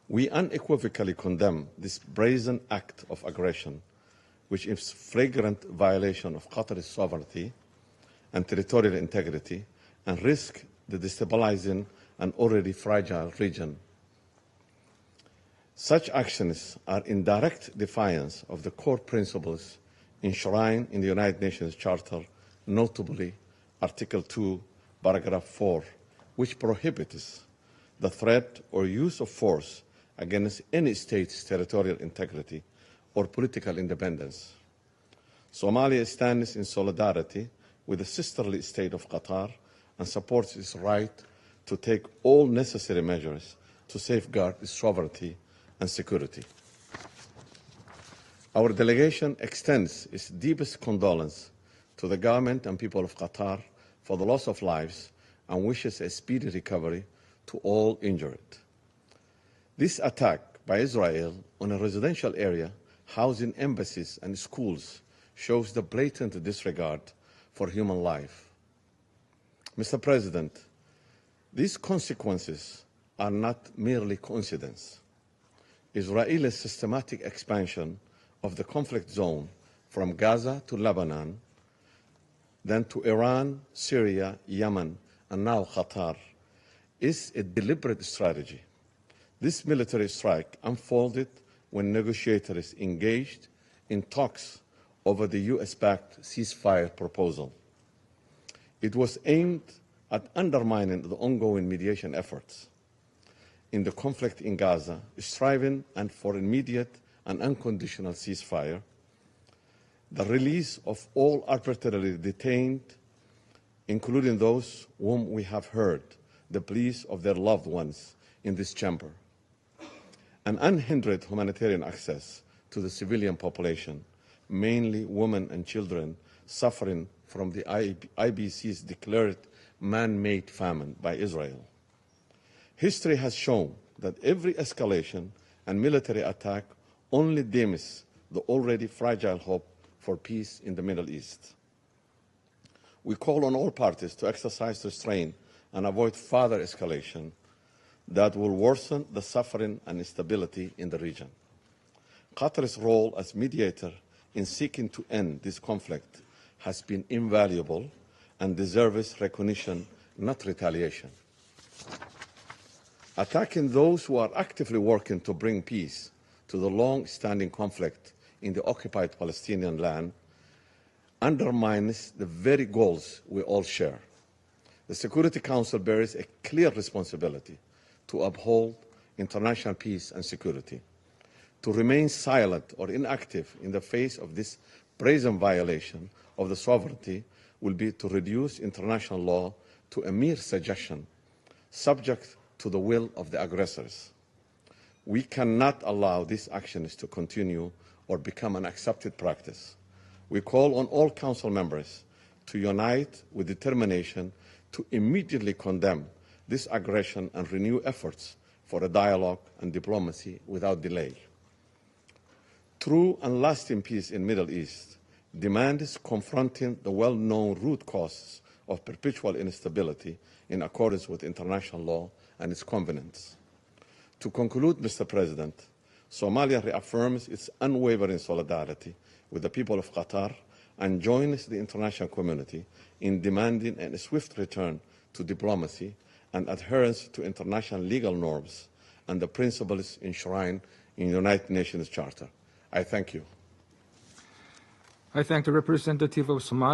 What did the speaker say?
We unequivocally condemn this brazen act of aggression, which is flagrant violation of Qatar's sovereignty and territorial integrity and risk the destabilizing an already fragile region. Such actions are in direct defiance of the core principles enshrined in the United Nations Charter, notably Article 2, Paragraph 4, which prohibits the threat or use of force against any state's territorial integrity or political independence. Somalia stands in solidarity with the sisterly state of Qatar and supports its right to take all necessary measures to safeguard its sovereignty and security. Our delegation extends its deepest condolence to the government and people of Qatar for the loss of lives and wishes a speedy recovery to all injured. This attack by Israel on a residential area housing embassies and schools shows the blatant disregard for human life. Mr. President, these consequences are not merely coincidence. Israel's systematic expansion of the conflict zone from Gaza to Lebanon, then to Iran, Syria, Yemen, and now Qatar, is a deliberate strategy. This military strike unfolded when negotiators engaged in talks over the US-backed ceasefire proposal. It was aimed at undermining the ongoing mediation efforts in the conflict in Gaza, striving for immediate and unconditional ceasefire, the release of all arbitrarily detained, including those whom we have heard the pleas of their loved ones in this chamber, and unhindered humanitarian access to the civilian population, mainly women and children suffering from the IBC's declared man-made famine by Israel. History has shown that every escalation and military attack only dims the already fragile hope for peace in the Middle East. We call on all parties to exercise restraint and avoid further escalation that will worsen the suffering and instability in the region. Qatar's role as mediator in seeking to end this conflict has been invaluable and deserves recognition, not retaliation. Attacking those who are actively working to bring peace to the long-standing conflict in the occupied Palestinian land undermines the very goals we all share. The Security Council bears a clear responsibility to uphold international peace and security. To remain silent or inactive in the face of this brazen violation of the sovereignty will be to reduce international law to a mere suggestion, subject to the will of the aggressors. We cannot allow these actions to continue or become an accepted practice. We call on all Council members to unite with determination to immediately condemn this aggression and renew efforts for a dialogue and diplomacy without delay. True and lasting peace in the Middle East demands confronting the well-known root causes of perpetual instability in accordance with international law and its covenants. To conclude, Mr. President, Somalia reaffirms its unwavering solidarity with the people of Qatar and joins the international community in demanding a swift return to diplomacy and adherence to international legal norms and the principles enshrined in the United Nations Charter. I thank you. I thank the representative of Somalia.